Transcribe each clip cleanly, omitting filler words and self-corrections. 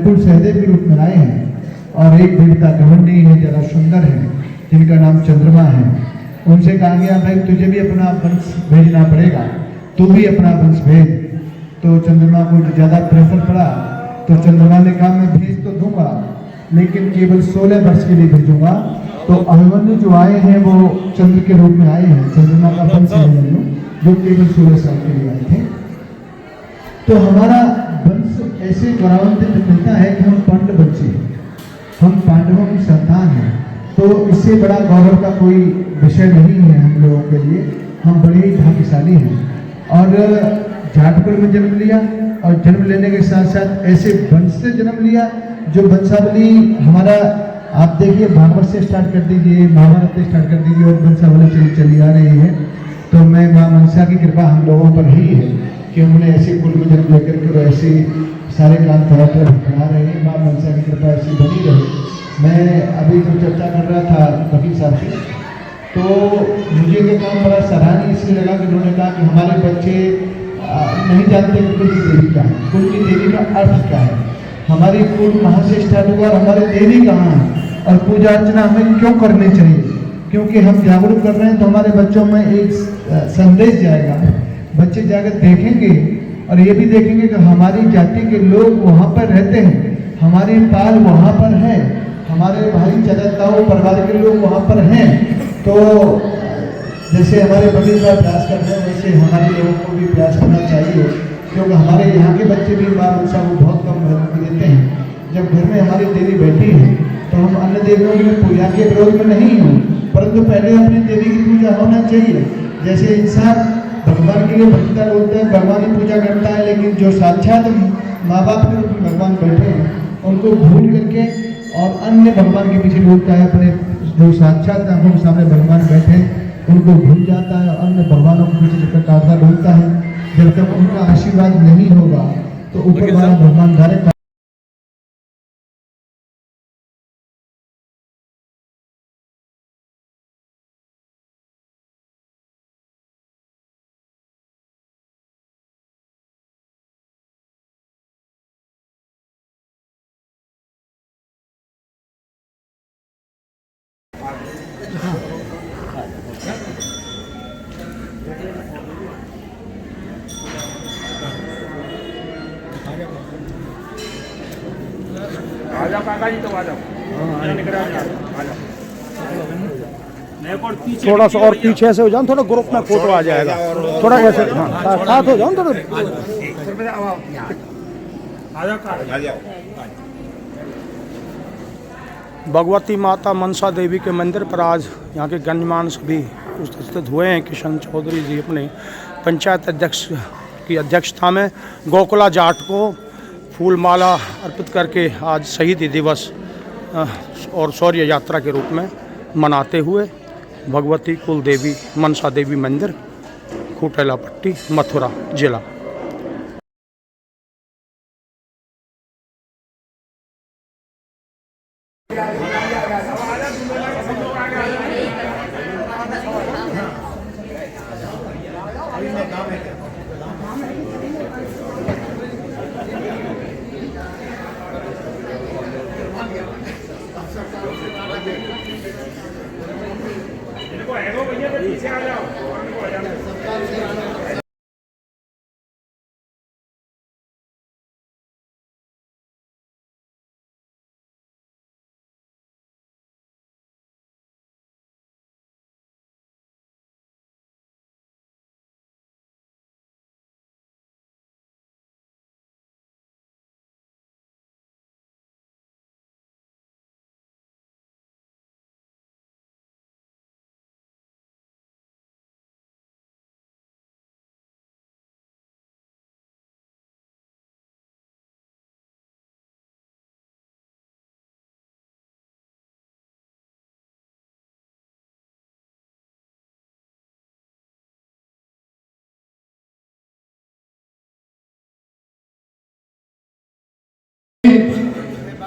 नकुल सहदेव के रूप में आए हैं। और एक देवता घमंडी है, जरा सुंदर है, जिनका नाम चंद्रमा है। उनसे कहा गया भाई तुझे भी अपना वंश भेजना पड़ेगा, तू भी अपना वंश भेज। तो चंद्रमा को ज़्यादा प्रेशर पड़ा, तो चंद्रमा ने कहा मैं भेज तो दूंगा लेकिन केवल 16 वर्ष के लिए भेजूंगा। तो अभिमन्यु जो आए हैं वो चंद्र के रूप में आए हैं, चंद्रमा का वंश अभिमन्यु, जो केवल 16 साल के लिए आए थे। तो हमारा वंश ऐसे गौरवान्वित मिलता है कि हम पांडववंशी हैं, हम पांडवों की संतान हैं। तो इससे बड़ा गौरव का कोई विषय नहीं है हम लोगों के लिए। हम बड़े ही भाग्यशाली हैं और जाटपुर में जन्म लिया और जन्म लेने के साथ साथ ऐसे वंश से जन्म लिया जो वंशावली हमारा, आप देखिए भागवत से स्टार्ट कर दीजिए, महाभारत से स्टार्ट कर दीजिए और वंशावली चली आ रही है। तो मैं माँ मनसा की कृपा हम लोगों पर ही है कि उन्होंने ऐसे कुल में जन्म लेकर के ऐसे सारे काम थोड़ा बना रहे हैं। माँ मनसा की कृपा ऐसी बनी रहे। मैं अभी जो चर्चा कर रहा था वकील साहब से, तो मुझे ये काम बड़ा सराहनीय इसलिए लगा कि उन्होंने कहा कि हमारे बच्चे नहीं जानते कि कुल की देवी क्या है, कुल की देवी का अर्थ क्या है, हमारी कुल कहाँ से स्टार्ट हुआ और हमारे देवी कहाँ है और पूजा अर्चना हमें क्यों करनी चाहिए। क्योंकि हम जागरूक कर रहे हैं तो हमारे बच्चों में एक संदेश जाएगा, बच्चे जाकर देखेंगे और ये भी देखेंगे कि हमारी जाति के लोग वहाँ पर रहते हैं, हमारी पाल वहाँ पर है, हमारे भाई चाचा परिवार के लोग वहाँ पर हैं। तो जैसे हमारे बड़े का प्रयास कर रहे हैं वैसे हमारे लोगों को भी प्रयास करना चाहिए, क्योंकि हमारे यहाँ के बच्चे भी माँ मनसा को बहुत कम महत्व देते हैं। जब घर में हमारी देवी बैठी है तो हम अन्य देवियों की पूजा के विरोध में नहीं हूँ, परंतु पहले अपनी देवी की पूजा होना चाहिए। जैसे इंसान भगवान के लिए भक्ता बोलते हैं, भगवान की पूजा करता है, लेकिन जो साक्षात माँ बाप के रूप में भगवान बैठे हैं उनको भूल करके और अन्य भगवान के पीछे बोलता है, अपने जो साक्षात आंखों के सामने भगवान बैठे उनको भूल जाता है, अन्य भगवानों के पीछे जब तक काटता ढूंढता है, जब तक उनका आशीर्वाद नहीं होगा तो ऊपर वाला भगवान डायरेक्ट। थोड़ा सा और पीछे से हो जाओ, थोड़ा ग्रुप में फोटो आ जाएगा, थोड़ा ऐसे साथ हो जाओ थोड़ा। भगवती माता मनसा देवी के मंदिर पर आज यहाँ के गणमान्य सभी उपस्थित हुए हैं। किशन चौधरी जी अपने पंचायत अध्यक्ष की अध्यक्षता में गोकुला जाट को फूलमाला अर्पित करके आज शहीदी दिवस और शौर्य यात्रा के रूप में मनाते हुए भगवती कुल देवी मनसा देवी मंदिर, खुटेलापट्टी, मथुरा जिला।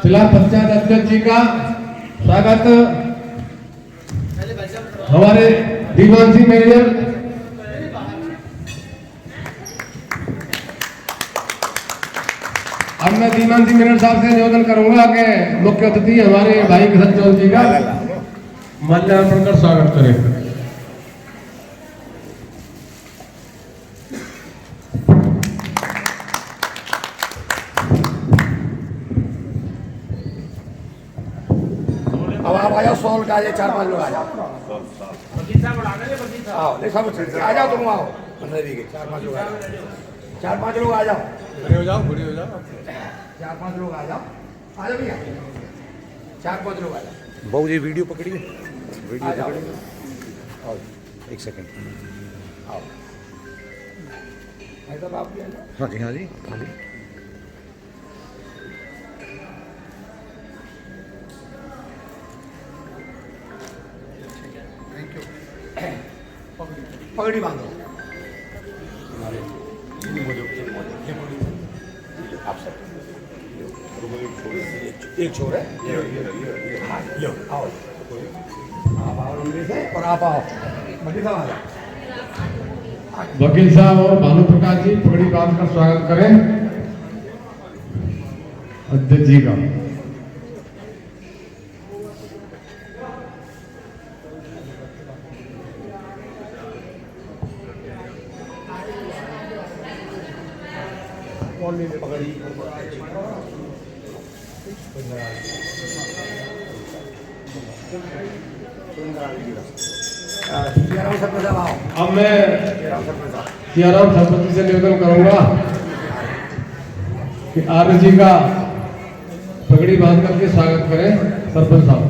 जिला पंचायत अध्यक्ष जी का स्वागत हमारे दीवानसी मैनेजर अब मैं दीवान सिंह मीणा साहब से निवेदन करूंगा कि मुख्य अतिथि हमारे भाई किशन चौधरी जी का माल्यार्पण कर स्वागत करें। अब आप आ जाओ, 100 का आ जाए, 4-5 लोग आ जाओ। आओ, नहीं सब आ जाओ, तुम आओ मंदिर के 4-5 लोग आ जाओ, 4-5 लोग आ जाओ, खड़े हो जाओ, 4-5 लोग आ जाओ भैया, 4-5 लोग आ जाओ। बाबू जी वीडियो पकड़िए, वीडियो पकड़िए। आओ, एक सेकंड। आओ भाई साहब, आप भी आ जाओ। हाँ जी, हाँ जी, हाँ जी। पगड़ी बांधो। आप सब एक छोर है, हाँ, लो आओ, आप आओ लंबे से, और आप आओ वकील साहब, आ जाओ। वकील साहब और भानु प्रकाश जी पगड़ी बांध कर स्वागत करें अध्यक्ष जी का। सरपंच साहब आओ। अब मैं सरपंच साहब, सियाराम सरपंच से निवेदन करूंगा कि आर्य जी का पगड़ी बांध करके स्वागत करें सरपंच साहब।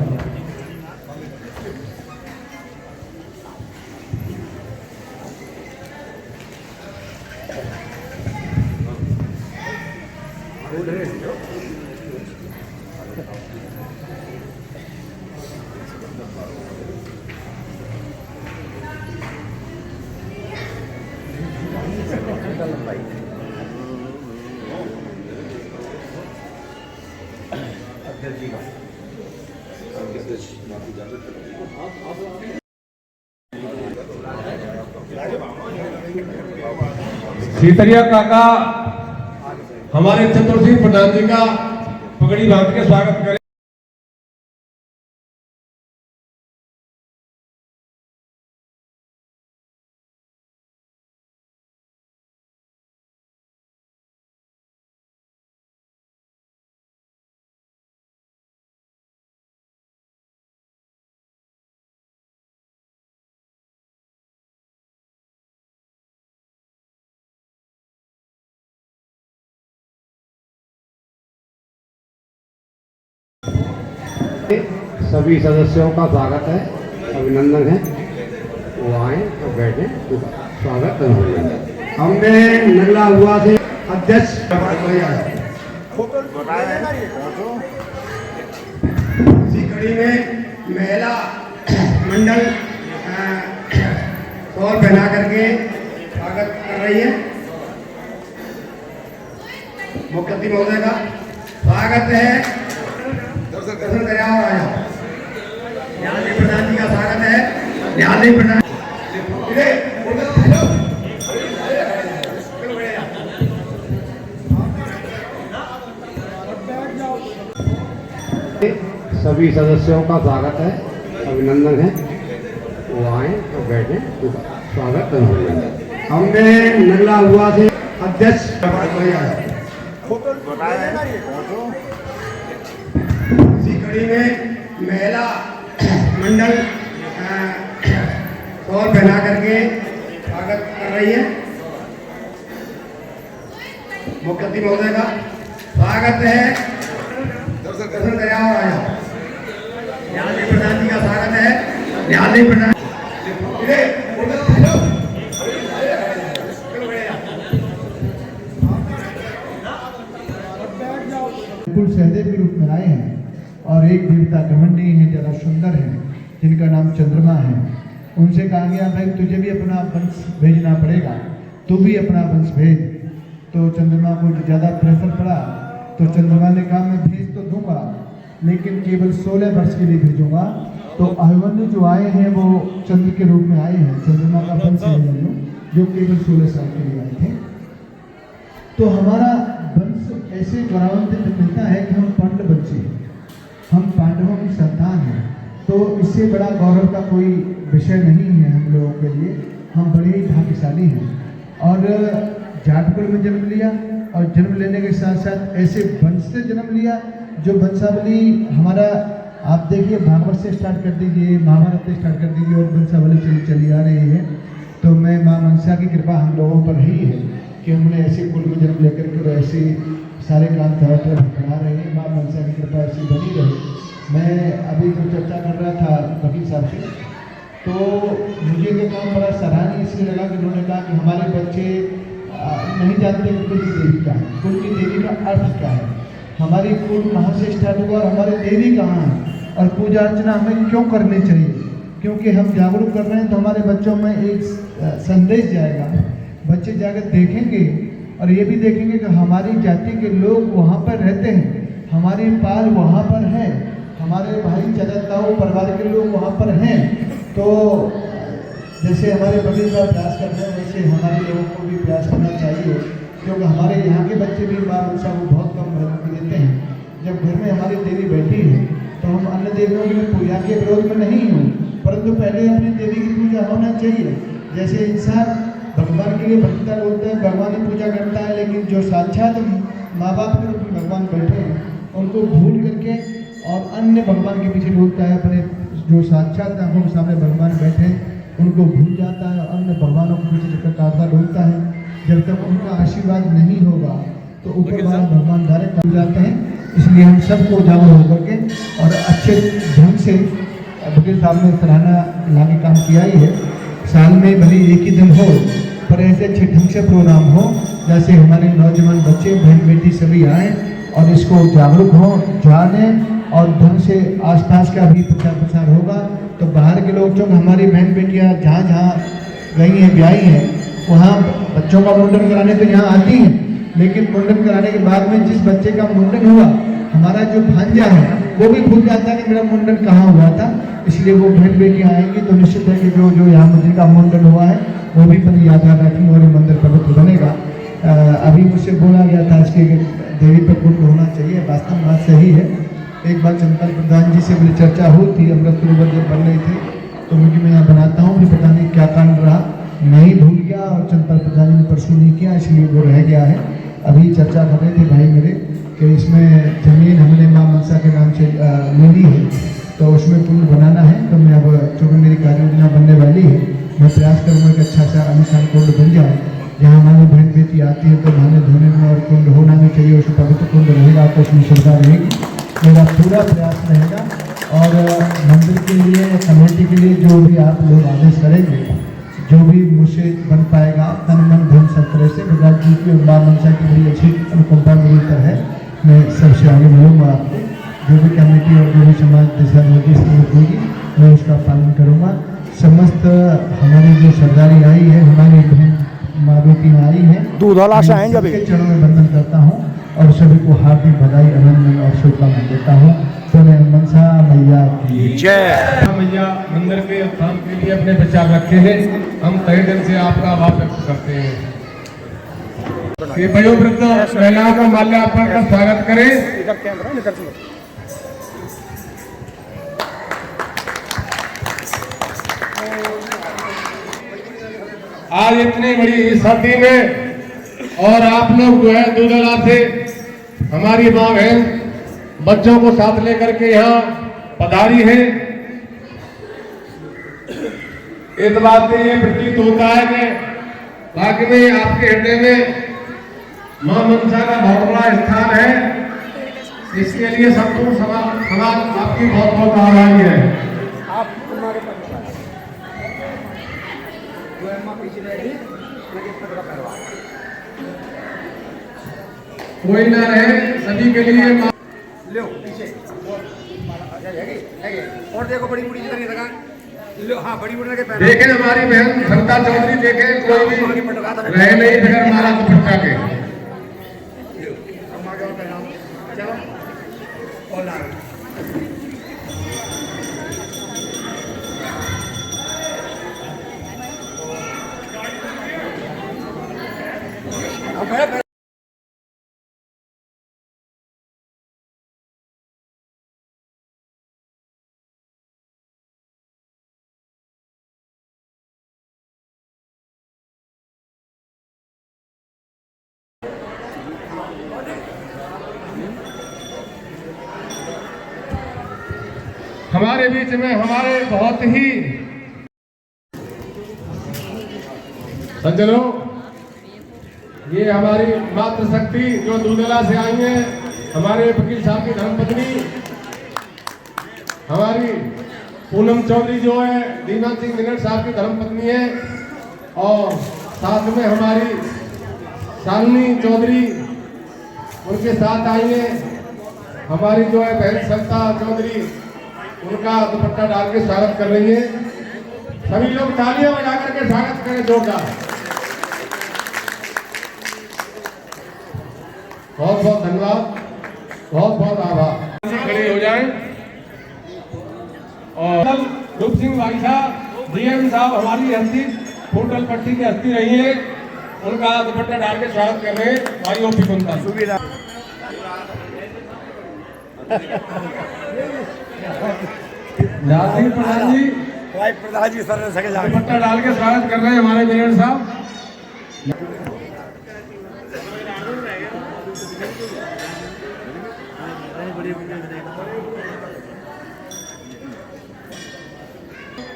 सीतरिया काका हमारे चतुर सिंह प्रधान जी का पगड़ी बांध के स्वागत करें। सभी सदस्यों का स्वागत है, अभिनंदन है, वो आए और बैठे, स्वागत है। हमने नगला हुआ से अध्यक्ष इसी कड़ी में महिला मंडल शॉल पहना करके स्वागत कर रही है। मुख्य अतिथि महोदय का स्वागत है, दर्शन करें और आ जाओ। न्यायालय प्रधान जी का स्वागत है, न्यायालय प्रधान सभी सदस्यों का स्वागत है, अभिनंदन है, वो आए और बैठे, स्वागत है। हमने नगला हुआ से अध्यक्ष इसी कड़ी में महिला मंडल शॉल पहना करके स्वागत कर रही है। मुख्य अतिथि महोदय का स्वागत है, दर्शन करें और आ जाओ। न्यायालय प्रधान जी का स्वागत है, न्यायालय प्रधान बिल्कुल सहदेव के रूप में आए हैं, और एक देवता घमंडी है, ज़्यादा सुंदर है, जिनका नाम चंद्रमा है। उनसे कहा गया भाई तुझे भी अपना वंश भेजना पड़ेगा, तू भी अपना वंश भेज। तो चंद्रमा को ज़्यादा प्रेशर पड़ा, तो चंद्रमा ने कहा मैं भेज तो दूंगा, लेकिन केवल 16 वर्ष के लिए भेजूंगा। तो अभिमन्यु जो आए हैं वो चंद्र के रूप में आए हैं, चंद्रमा का वंश है जो केवल 16 साल के लिए आए थे। तो हमारा वंश ऐसे गौरवान्वित मिलता है कि हम पांडव बच्चे हैं, हम पांडवों की संतान हैं। तो इससे बड़ा गौरव का कोई विषय नहीं है हम लोगों के लिए। हम बड़े ही भाग्यशाली हैं और जाटकुल में जन्म लिया और जन्म लेने के साथ साथ ऐसे वंश से जन्म लिया जो वंशावली हमारा, आप देखिए भागवत से स्टार्ट कर दीजिए, महाभारत से स्टार्ट कर दीजिए और वंशावली चली आ रही है। तो मैं माँ मनसा की कृपा हम लोगों पर ही है कि हमने ऐसे कुल में जन्म लेकर के ऐसे सारे काम तरह बढ़ा रहे हैं। माँ मनसा की कृपा ऐसी बनी रहे। मैं अभी जो चर्चा कर रहा था वकील साहब से, तो मुझे ये काम बड़ा सराहनीय इसलिए लगा कि उन्होंने कहा कि हमारे बच्चे नहीं जानते कि कुल की देवी क्या है, कुल की देवी का अर्थ क्या है, हमारी कुल कहाँ से स्टार्ट हुआ और हमारे देवी कहाँ है और पूजा अर्चना हमें क्यों करनी चाहिए। क्योंकि हम जागरूक कर रहे हैं तो हमारे बच्चों में एक संदेश जाएगा। बच्चे जाकर देखेंगे और ये भी देखेंगे कि हमारी जाति के लोग वहाँ पर रहते हैं, हमारी पाल वहाँ पर है, हमारे भाई चाचा ताऊ परिवार के लोग वहाँ पर हैं। तो जैसे हमारे वकील साहब प्रयास कर रहे हैं वैसे हमारे लोगों को भी प्रयास करना चाहिए, क्योंकि हमारे यहाँ के बच्चे भी माँ मनसा को बहुत कम महत्व देते हैं। जब घर में हमारी देवी बैठी है तो हम अन्य देवियों की पूजा के विरोध में नहीं हूँ, परंतु पहले अपनी देवी की पूजा होना चाहिए। जैसे इंसान भगवान के लिए भक्ति बोलता है, भगवान की पूजा करता है, लेकिन जो साक्षात माँ बाप के रूप में भगवान बैठे हैं उनको भूल करके और अन्य भगवान के पीछे बोलता है, अपने जो साक्षात आंखों के सामने भगवान बैठे उनको भूल जाता है और अन्य भगवानों के पीछे चक्कर काटता ढूंढता है। जब तक उनका आशीर्वाद नहीं होगा तो ऊपर वाले भगवान डायरेक्ट कर जाते हैं। इसलिए हम सबको जागरूक होकर के और अच्छे ढंग से वकील साहब ने सराहना लाके काम किया ही है। साल में भले एक ही दिन हो पर ऐसे अच्छे ढंग से प्रोग्राम हो जैसे हमारे नौजवान बच्चे बहन बेटी सभी आए और इसको जागरूक हों, जाने और ढंग से आसपास का भी प्रचार प्रसार होगा तो बाहर के लोग जो हमारी बहन बेटियाँ जहाँ जहाँ गई हैं ब्याही हैं वहाँ बच्चों का मुंडन कराने तो यहाँ आती हैं, लेकिन मुंडन कराने के बाद में जिस बच्चे का मुंडन हुआ हमारा जो भांजा है वो भी भूल जाता है कि मेरा मुंडन कहाँ हुआ था। इसलिए वो बहन बेटियाँ आएंगी तो निश्चित है कि जो यहाँ मंदिर का मुंडन हुआ है वो भी पति यादगार रखेंगे और ये मंदिर पवित्र बनेगा। अभी मुझसे बोला गया था इसके देवी पर कुंड होना चाहिए, वास्तव में बात सही है। एक बार चंद्रपाल प्रधान जी से मेरी चर्चा हुई थी, अमृत सरोवर जब बन रही थी तो मुझे मैं यहाँ बनाता हूँ, फिर पता नहीं क्या कांड रहा, नहीं भूल गया और चंद्रपाल प्रधान जी ने परसों नहीं किया इसलिए वो रह गया है। अभी चर्चा कर रहे थे भाई मेरे कि इसमें जमीन हमने माँ मनसा के नाम से ले ली है तो उसमें पुल बनाना है। तो मैं अब चूँकि मेरी कार्य योजना बनने वाली है मैं प्रयास करूँगा कि अच्छा सा आलिशान कुंड बन जाए जहाँ हमारी बहन बेटी आती है तो नहाने धोने में और कुंड होना भी चाहिए, उसमें पवित्र कुंड रहेगा तो उसमें सुविधा रहेगी। मेरा पूरा प्रयास रहेगा और मंदिर के लिए कमेटी के लिए जो भी आप लोग आदेश करेंगे, जो भी मुझसे बन पाएगा तन मन धन सब तरह से भगवान जी की माँ मनसा की बड़ी अच्छी अनुकंपा मेरी तरह है। मैं सबसे आगे मिलूँगा आपको, जो भी कमेटी और जो भी समाज दिशा निर्देश होगी मैं उसका पालन करूँगा। समस्त हमारी जो सरदारी आई है, हमारी बहन माँ बेटियाँ आई हैं, दूध वाला से आएंगे अभी। सबके चरणों में वंदन करता हूँ और सभी को हार्दिक बधाई अभिनंदन और शुभकामनाएं देता हूँ। तो मैं मनसा मैया की जय। मैया मंदिर के उत्थान के लिए अपने विचार रखे हैं, हम तहे दिल से आपका आभार व्यक्त करते हैं। ये वयोवृद्ध महिलाओं का माल्यार्पण कर स्वागत करें। इधर कैमरा निकल चलो। आज इतनी बड़ी सर्दी में और आप लोग जो है दूधला से हमारी माँ बहन बच्चों को साथ लेकर के यहाँ पधारी है। इस बात से ये प्रतीत होता है कि वाकई में आपके हृदय में माँ मनसा का बहुत बड़ा स्थान है। इसके लिए संपूर्ण समाज आपकी बहुत बहुत आभारी है। आप तुम्हारे पीछे रहेगी कोई ना रहे, सभी के लिए लो पीछे और देखो बड़ी बुढ़ी जितनी लगा लो। हाँ बड़ी बुढ़ी के पैर देखें हमारी बहन सरिता चौधरी, देखें कोई भी रहे नहीं बगैर मारा दुपट्टा के। चलो और ला हमारे बीच में हमारे बहुत ही सज्जनों, ये हमारी मातृशक्ति जो दूधला से आई है, हमारे वकील साहब की धर्मपत्नी हमारी पूनम चौधरी जो है दीवान सिंह निगड़ साहब की धर्मपत्नी है, और साथ में हमारी शालिनी चौधरी उनके साथ आई है। हमारी जो है बहन सविता चौधरी उनका दुपट्टा डाल के स्वागत कर रही है। सभी लोग तालियां बजा करके स्वागत करें जोरदार। बहुत बहुत धन्यवाद, बहुत बहुत आभार। खड़े हो जाएं और रूप सिंह भाई साहब, डीएम साहब हमारी हस्ती होटल पट्टी की हस्ती रही है, उनका दुपट्टा डाल के स्वागत कर रहे हैं भाई ओपी कुंता। नासिर प्रधान जी, प्रधान जी सर दुपट्टा डाल के स्वागत कर रहे हैं हमारे मेयर साहब।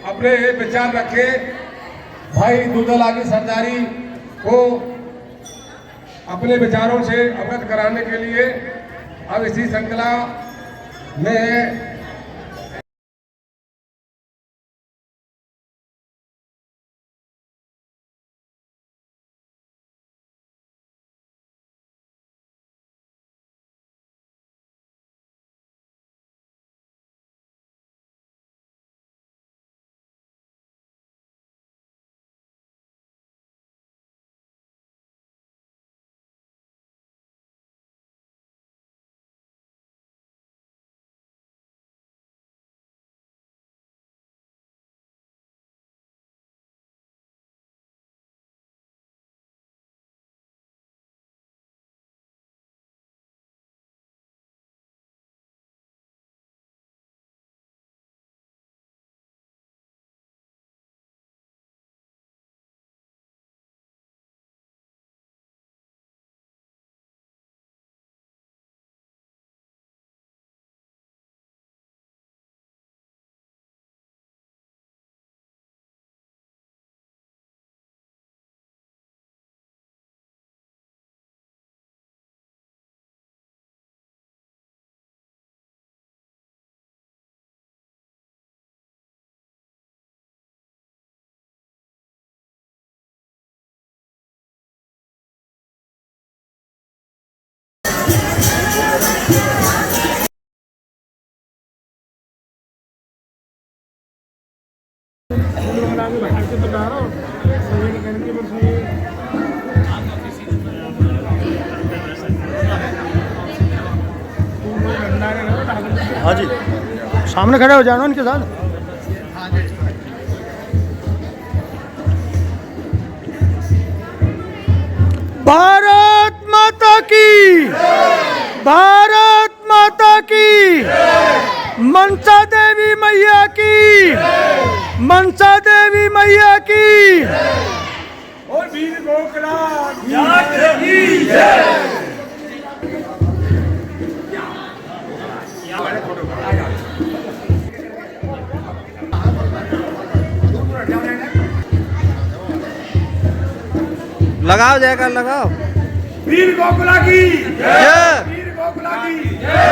अपने विचार रखे भाई दूधला की सरदारी को अपने विचारों से अवगत कराने के लिए अब इसी श्रृंखला में हाँ जी, सामने खड़े हो जाना उनके साथ। भारत माता की, भारत माता की, मनसा देवी मैया की, मनसा देवी मैया की, और वीर गोकुला जाट की जय। लगाओ जयकार लगाओ। वीर गोकुला की जय, वीर गोकुला की जय।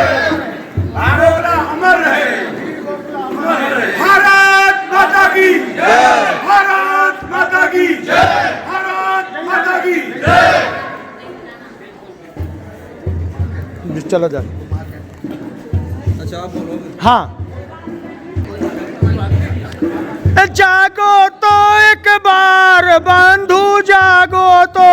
गोकुला अमर रहे, भारत माता की जय, भारत माता की जय, भारत माता की जय। चलो जाए। अच्छा आप बोलो। हाँ, जागो तो एक बार बंधु, जागो तो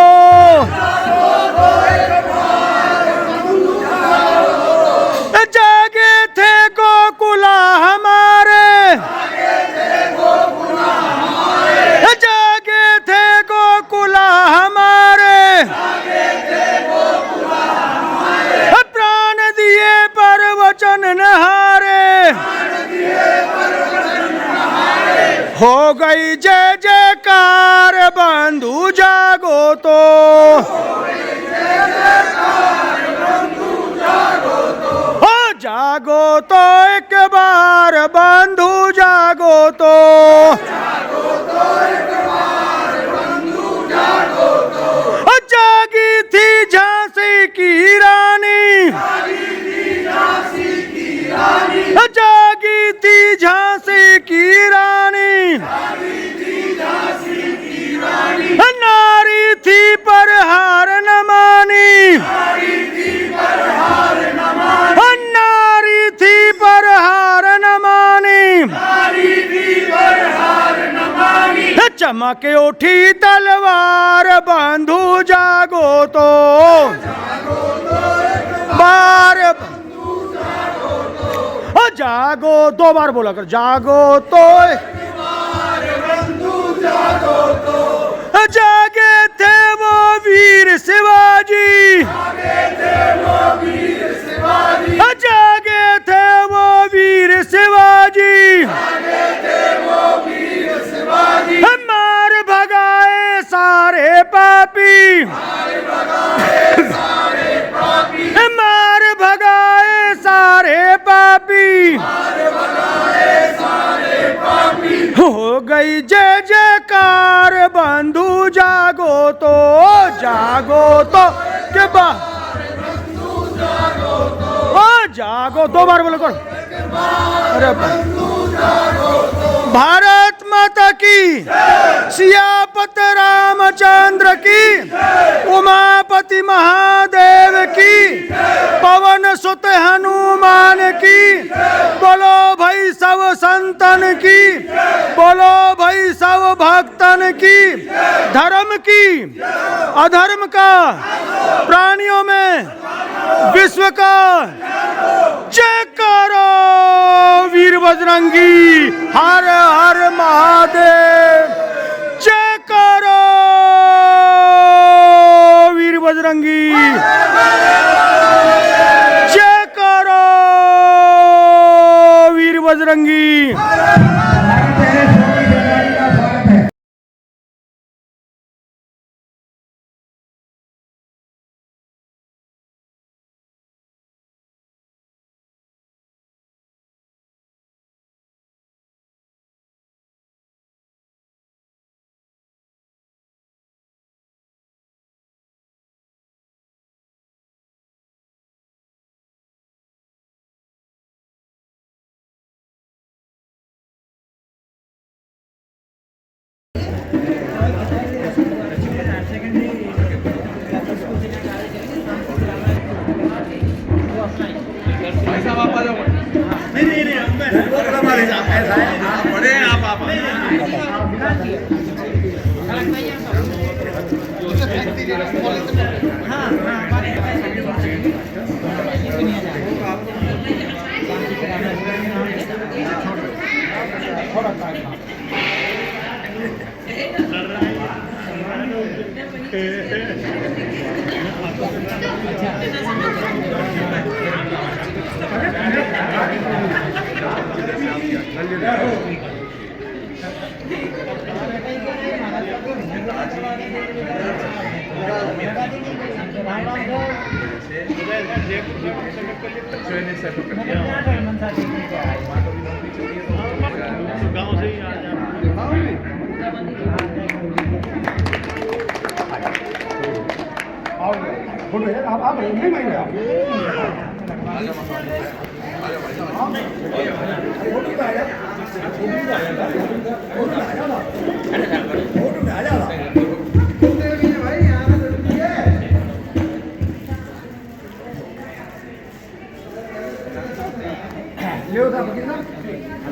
जागे थे गोकुला हमारे, जागे थे गोकुला हमारे, प्राण दिए पर वचन नहारे, हो गई जय जयकार बंधु जागो तो, हो जागो तो एक बार बंधु चमके उठी तलवार बंधु जागो तो बार जागो, 2 बार बोला कर, जागो तो जागे थे वो वीर शिवाजी, जागे थे वो वीर शिवाजी, मार भगाए सारे पापी, मार भगाए सारे पापी, हो गई जय जयकार बंधु जागो तो के बाद जागो, 2 बार बोलो कर। अरे भारत माता की, सियापत रामचंद्र की, उमापति महादेव की, पवन सुत हनुमान की, बोलो भाई सब संतन की, बोलो भाई सब भक्तन की, धर्म की अधर्म का प्राणियों में विश्व का जय करो वीर बजरंगी, हर हर महादेव, जय करो वीर बजरंगी, जय करो वीर बजरंगी।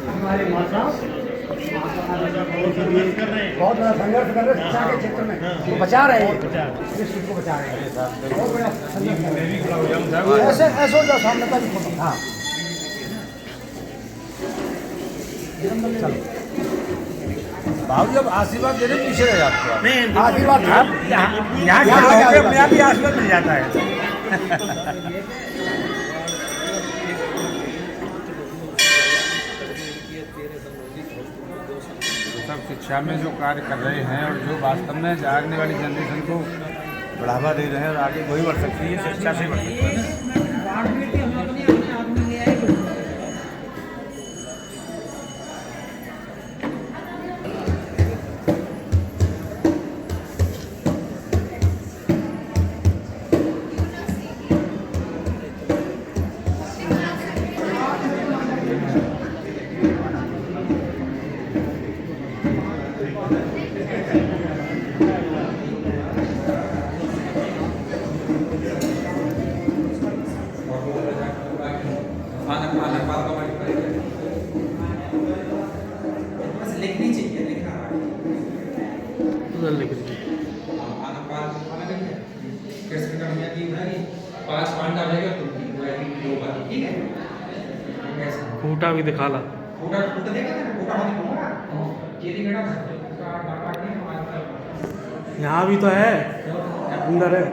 हमारे माता बहुत बड़ा संघर्ष कर रहे हैं शिक्षा के क्षेत्र में, वो बचा रहे हैं, इस को बचा रहे हैं। बहुत बड़ा संघर्ष कर रहे हैं। ऐसे ऐसा जो सामने का हाँ बाबू जब आशीर्वाद देने पीछे रह जाते हैं। नहीं आशीर्वाद यहाँ अपने आप ही आशीर्वाद मिल जाता है। सब शिक्षा में जो कार्य कर रहे हैं और जो वास्तव में आने वाली जनरेशन को बढ़ावा दे रहे हैं और आगे वही बढ़ सकती है, शिक्षा से बढ़ सकती है। लिखनी चाहिए, लिखा फूटा भी दिखा ला। यहाँ भी तो है, अंदर है।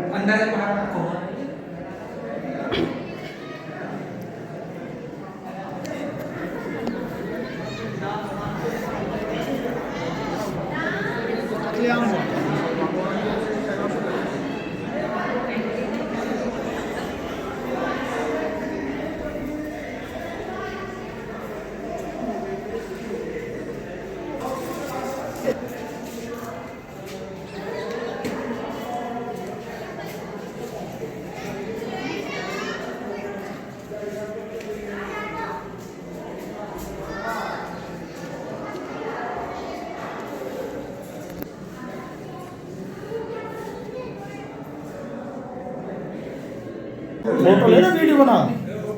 फोटो लेना, वीडियो बना,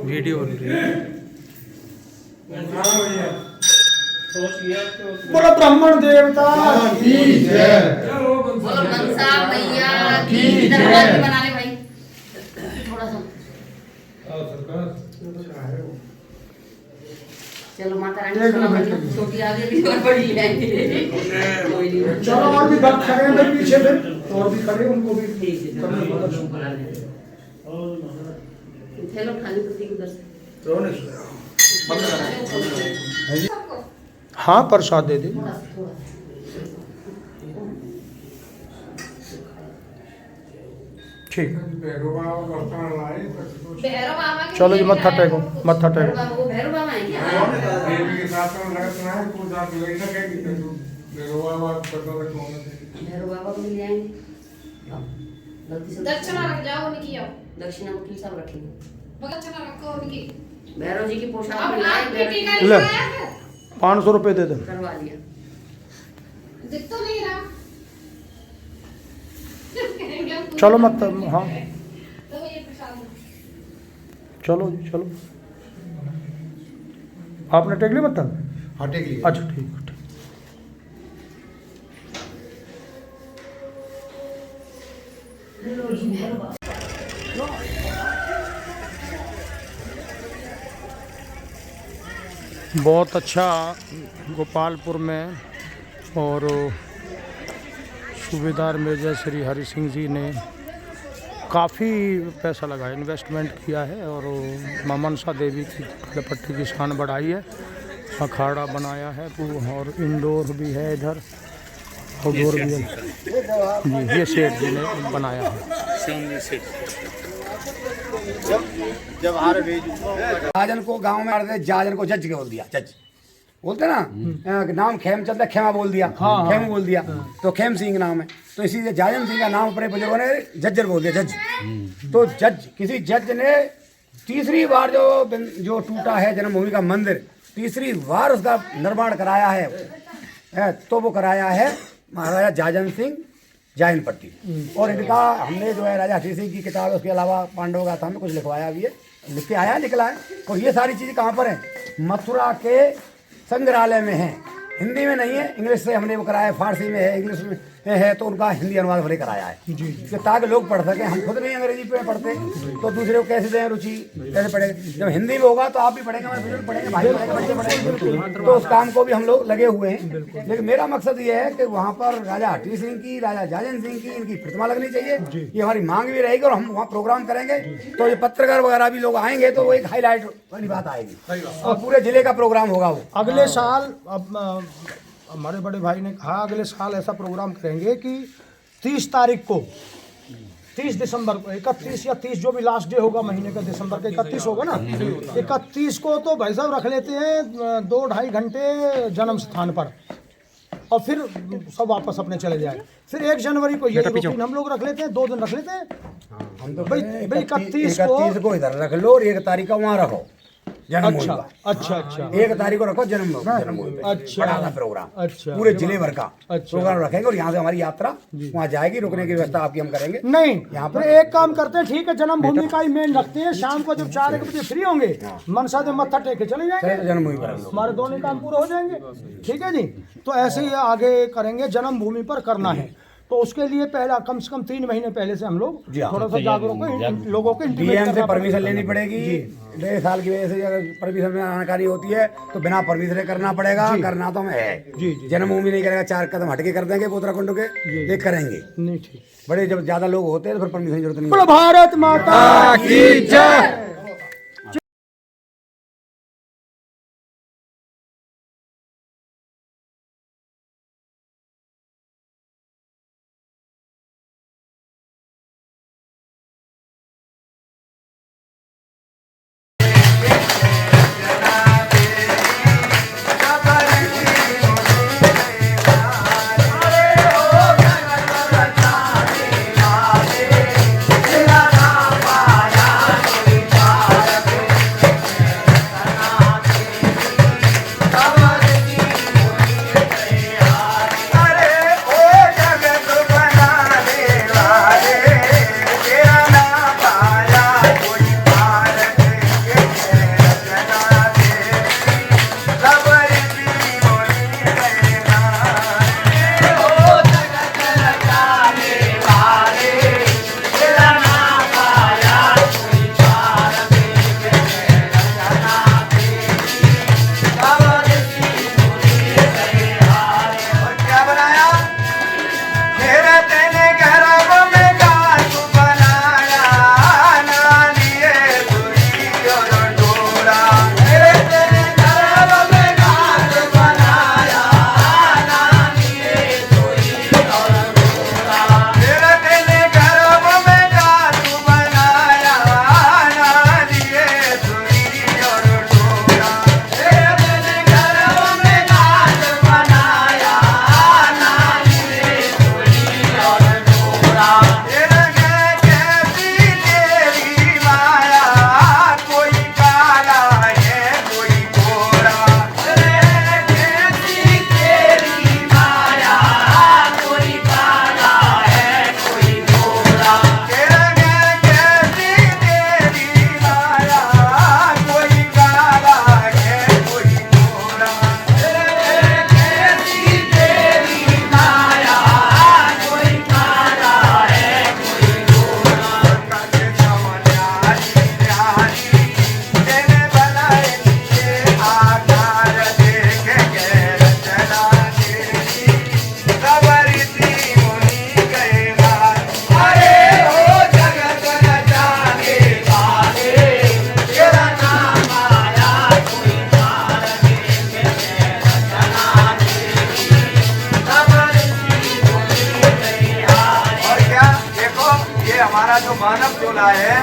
वीडियो बन रही है। बोलो ब्राह्मण देवता की जय, बोलो मनसा मैया की जय। बना ले भाई थोड़ा सा। चलो माता रानी छोटी आगे भी और बड़ी है। चलो और भी भक्त खड़े हैं पीछे, फिर और भी खड़े, उनको भी चलो खाली प्रतीक उधर से। हाँ प्रसाद दे दे। ठीक, चलो जी मत्था टेको, मत्था टेको। वो भैरव बाबा है क्या? भैरव बाबा को मिल जाएंगे। गलती से दक्षिणा रख जाओ उनकी आओ। दक्षिणा वकील साहब रखेंगे। दक्षिणा रखो उनकी। भैरव जी की पोशाक अब मिलाए, आप भैरव टीका जी ले। लगाया है? 500 रुपये दे दे। करवा लिया। दिख तो नहीं रहा। चलो मत, हाँ तो ये प्रसाद चलो जी चलो। आपने टेक ली मत्था? हाँ टेक लिया। अच्छा ठीक ठीक। बहुत अच्छा गोपालपुर में, और सूबेदार मेजर श्री हरि सिंह जी ने काफ़ी पैसा लगाया, इन्वेस्टमेंट किया है, और मां मनसा देवी की पट्टी की शान बढ़ाई है। अखाड़ा बनाया है, और इंडोर भी है इधर, आउटडोर भी है जी। ये सेठ जी ने बनाया है। जाजन को गांव में आते जाजन को जज के बोल दिया, जज बोलते ना, नाम खेम चलता खेमा बोल दिया, खेम बोल दिया, तो खेम सिंह नाम है, तो इसीलिए जाजन सिंह का नाम अपने बुजुर्गों ने जज्जर बोल दिया, जज। तो जज, किसी जज ने तीसरी बार जो टूटा है जन्मभूमि का मंदिर, तीसरी बार उसका निर्माण कराया है, तो वो कराया है महाराजा जाजन सिंह जैन पट्टी। और इनका हमने जो है राजा हरि सिंह की किताब है, उसके अलावा पांडवों का था, हमें कुछ लिखवाया भी है, लिख के आया निकला है। और ये सारी चीज़ें कहाँ पर हैं? मथुरा के संग्रहालय में है, हिंदी में नहीं है, इंग्लिश से हमने वो कराया है, फारसी में है, इंग्लिश में है, तो उनका हिंदी अनुवाद हमने कराया है कि ताकि लोग पढ़ सकें। हम खुद नहीं अंग्रेजी पे पढ़ते, तो दूसरे को कैसे दें रुचि, कैसे पढ़ेंगे? जब हिंदी में होगा तो आप भी पढ़ेंगे, हमारे बुजुर्ग पढ़ेंगे, भाई पढ़ेंगे, बच्चे पढ़ेंगे, तो उस काम को भी हम लोग लगे हुए हैं। लेकिन मेरा मकसद ये है कि वहाँ पर राजा हरि सिंह की, राजा जाजन सिंह की, इनकी प्रतिमा लगनी चाहिए, ये हमारी मांग भी रहेगी, और हम वहाँ प्रोग्राम करेंगे, तो ये पत्रकार वगैरह भी लोग आएंगे, तो वो एक हाईलाइट वाली बात आएगी, और पूरे जिले का प्रोग्राम होगा वो। अगले साल अब हमारे बड़े भाई ने कहा अगले साल ऐसा प्रोग्राम करेंगे कि 30 तारीख को, 30 दिसंबर को, 31 या 30 जो भी लास्ट डे होगा महीने का, दिसंबर का 31 होगा ना, 31 को तो भाई साहब रख लेते हैं 2-2.5 घंटे जन्म स्थान पर, और फिर सब वापस अपने चले जाए। फिर 1 जनवरी को ये रूटीन हम लोग रख लेते हैं, 2 दिन रख लेते हैं। हम तो भाई 31 को इधर रख लो और 1 तारीख का वहाँ रखो, जन्मभूमि अच्छा पर। अच्छा अच्छा 1 तारीख को रखो जन्मभूमि पे। अच्छा। बड़ा सा प्रोग्राम, अच्छा। पूरे जिले भर का अच्छा। प्रोग्राम रखेंगे और यहाँ से हमारी यात्रा वहाँ जाएगी, रुकने की व्यवस्था आपकी हम करेंगे। नहीं यहाँ पर पर एक काम करते हैं, ठीक है, जन्मभूमि का ही मेन रखते हैं। शाम को जब 4 बजे फ्री होंगे मनसा से मत्था टेक के चले जाएंगे, जन्मभूमि पर हम लोग। हमारे दोनों काम पूरे हो जाएंगे। ठीक है जी, तो ऐसे ही आगे करेंगे। जन्मभूमि पर करना है तो उसके लिए पहला कम से कम 3 महीने पहले से हम लोग जी हाँ। थोड़ा सा जागरूक हैं, लोगों को intimate डीएम से करना परमिशन पड़ेगा। लेनी पड़ेगी। 1.5 साल की वजह से अगर परमिशन में आनाकानी होती है तो बिना परमिशन करना पड़ेगा। करना तो हमें है, जी, जी। जन्मभूमि नहीं करेगा, 4 कदम हटके कर देंगे उत्तराखंड के, ये करेंगे। नहीं ठीक। बड़े जब ज्यादा लोग होते हैं तो फिर परमिशन की जरूरत नहीं बोलो भारत माता की जय। हमारा जो मानव टोला है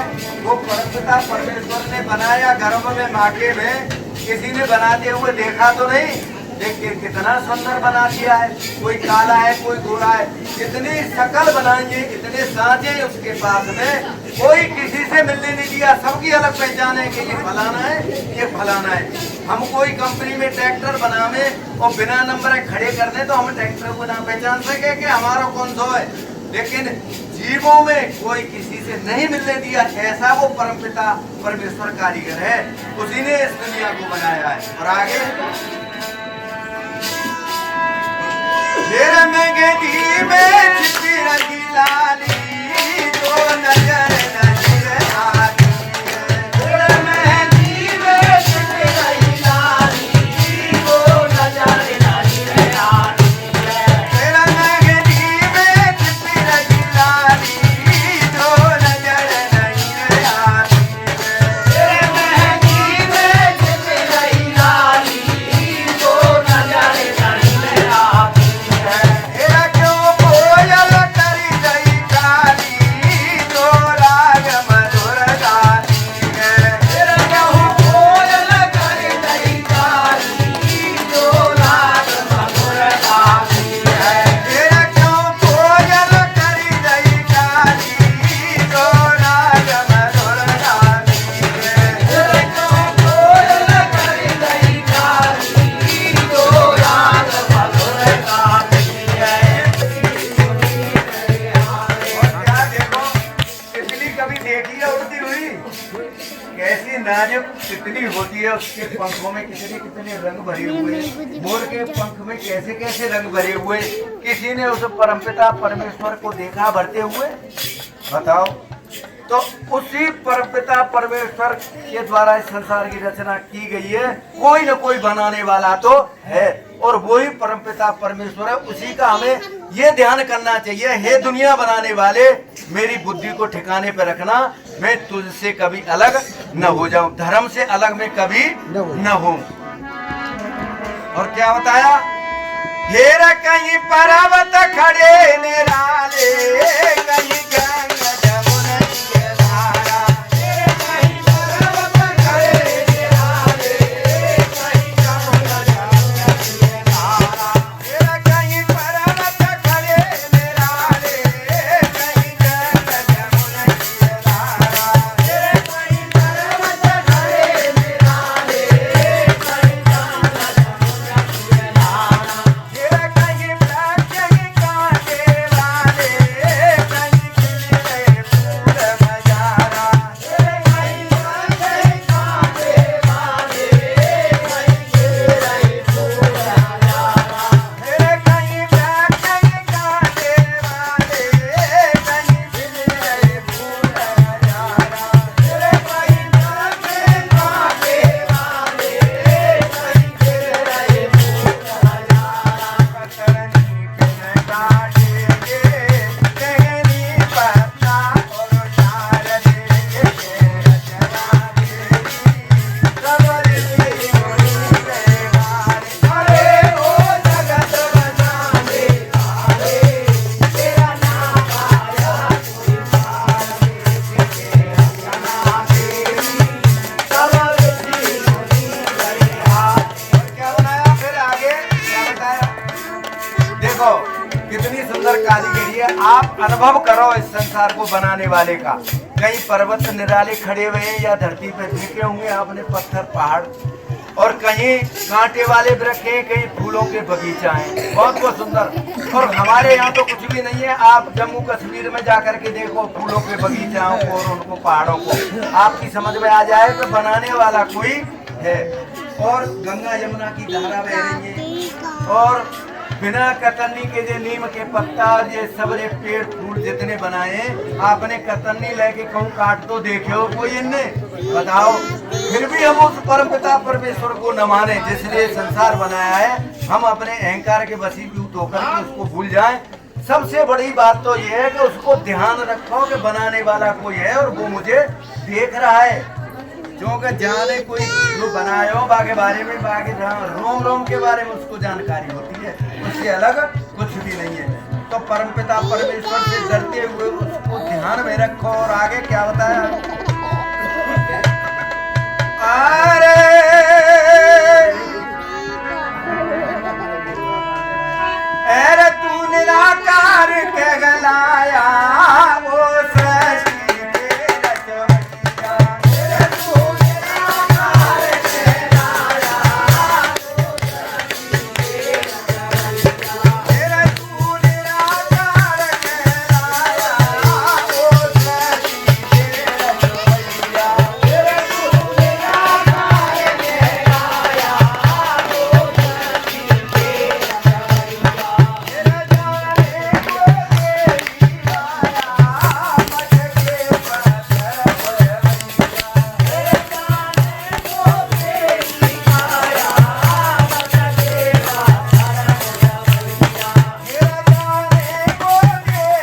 वो परमपिता परमेश्वर ने बनाया, गर्भ में माके में किसी ने बनाते हुए देखा तो नहीं, देखिए कितना सुंदर बना दिया है। कोई काला है, कोई गोरा है, इतनी शकल बनाई है, इतने सांचे उसके पास में, कोई किसी से मिलने नहीं दिया। सबकी अलग पहचान है कि ये फलाना है, ये फलाना है। हम कोई कंपनी में ट्रैक्टर बनावे और बिना नंबर खड़े कर दे तो हम ट्रैक्टर को ना पहचान सके कि हमारा कौन सा है, लेकिन जीवों में कोई किसी से नहीं मिलने दिया। ऐसा वो परमपिता परमेश्वर कारीगर है, उसी ने इस दुनिया को बनाया है। और आगे में छिपी रखी लाली तो नजर नजर आती है। मेहंदी में छिपी रखी लाली तो नजर नजर आती है। तेरा मेहंदी में छिपी रखी लाली तो नजर नजर आती है। तेरे मेहंदी में छिपी रखी लाली तो नजर नजर आती है। तेरा क्यों कोयल देखिए उसके पंखों में कितने कितने रंग भरे हुए, मोर के पंख में कैसे कैसे रंग भरे हुए। किसी ने उस परमपिता परमेश्वर को देखा भरते हुए? बताओ। तो उसी परमपिता परमेश्वर के द्वारा इस संसार की रचना की गई है। कोई न कोई बनाने वाला तो है, और वही परमपिता परमेश्वर है। उसी का हमें ये ध्यान करना चाहिए। हे दुनिया बनाने वाले, मेरी बुद्धि को ठिकाने पे रखना, मैं तुझसे कभी अलग न हो जाऊं, धर्म से अलग मैं कभी न हूं। और क्या बताया? हेर कहीं पर्वत खड़े निराले, कहीं गंगा जमुना की धारा। हेर कहीं पर्वत खड़े निराले, कहीं गंगा जमुना की धारा। हेर कहीं पर्वत खड़े निराले, कहीं गंगा जमुना की धारा। हेर कहीं पर्वत खड़े निराले, कहीं गंगा जमुना की धारा। हेर कहीं वृक्ष ही कांटे वाले, कहीं खिले फूल बजारा। हेर कहीं वृक्ष ही कांटे वाले, कहीं खिले फूल बजारा। हेर कहीं वृक्ष ही कांटे वाले, कहीं खिले फूल बजारा। हेर कहीं वृक्ष ही कांटे वाले, कहीं खिले फूल बजारा। कतरनी बिन काटेंगे, टहनी पत्ता और डाल देंगे, रचना तेरी सबर सी होनी बेगारी। अरे ओ जगत बनाने वाले, तेरा नाम आया कोई पार, तेरे रचना तेरी सबर सी होनी बेगारी। और क्या बनाया फिर आगे? क्या बताया? देखो कितनी सुंदर कारीगरी है। आप अनुभव करो इस संसार को बनाने वाले का। कहीं पर्वत निराले खड़े हुए हैं, या धरती पे देखे होंगे आपने पत्थर पहाड़, और कहीं कांटे वाले वृक्ष हैं, कहीं फूलों के बगीचा हैं। बहुत बहुत सुंदर। और हमारे यहाँ तो कुछ भी नहीं है। आप जम्मू कश्मीर में जाकर के देखो फूलों के बगीचाओं को और उनको पहाड़ों को, आपकी समझ में आ जाए कि बनाने वाला कोई है। और गंगा यमुना की धारा बह रही है, और बिना कतरनी के जो नीम के पत्ता, ये सबरे पेड़ फूल जितने बनाए, आपने कतरनी लेके कहूँ काट तो देखे हो कोई इनने? बताओ। फिर भी हम उस परमपिता परमेश्वर को न माने जिसने संसार बनाया है। हम अपने अहंकार के वशीभूत होकर के उसको भूल जाएं। सबसे बड़ी बात तो ये है कि उसको ध्यान रखो कि बनाने वाला कोई है और वो मुझे देख रहा है। क्योंकि जाने कोई जो बनाए हो बाके बारे में, बाकी रोम रोम के बारे में उसको जानकारी होती है, उससे अलग कुछ भी नहीं है। तो परमपिता परमेश्वर से डरते हुए उसको ध्यान में रखो। और आगे क्या बताया? अरे अरे तू निराकार के गलाया वो सृष्टि के रचवैया। अरे तू निराकार के गलाया वो सृष्टि के रचवैया। अरे तू निराकार के गलाया वो सृष्टि के रचवैया। अरे तू निराकार के गलाया वो सृष्टि के रचवैया। तेरा जाने को तेरी माया मटके पत्थर भरवैया। तेरा जाने को तेरी माया मटके पत्थर भरवैया। तेरा जाने को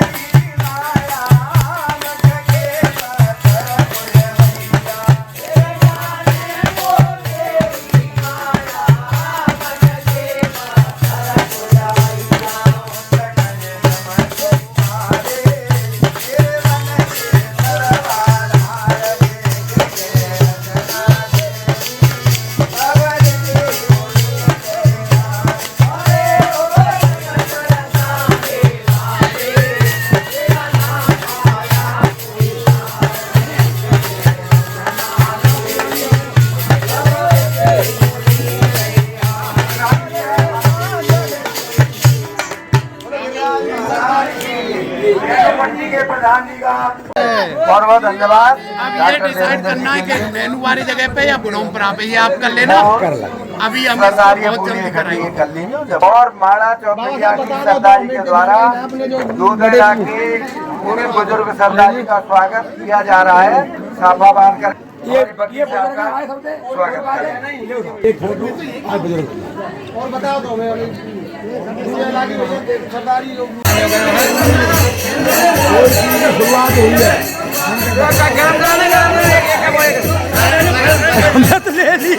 तेरी माया मटके पत्थर भरवैया। तेरा जाने को तेरी माया मटके पत्थर भरवैया। प्रधान जी का बहुत बहुत धन्यवाद। अब ये डिसाइड करना है कि मेनू वाली जगह पे या बुनोमपुरा पे, ये आप कर लेना। अभी हम इसको बहुत जल्दी कराएंगे। कर ली और माड़ा चौपड़िया की सरदारी के द्वारा दूध लगा के पूरे बुजुर्ग सरदारी का स्वागत किया जा रहा है। साफा बांध कर ये स्वागत और बताओ तो सरदारी लोग शुरुआत हुई है। ले ली।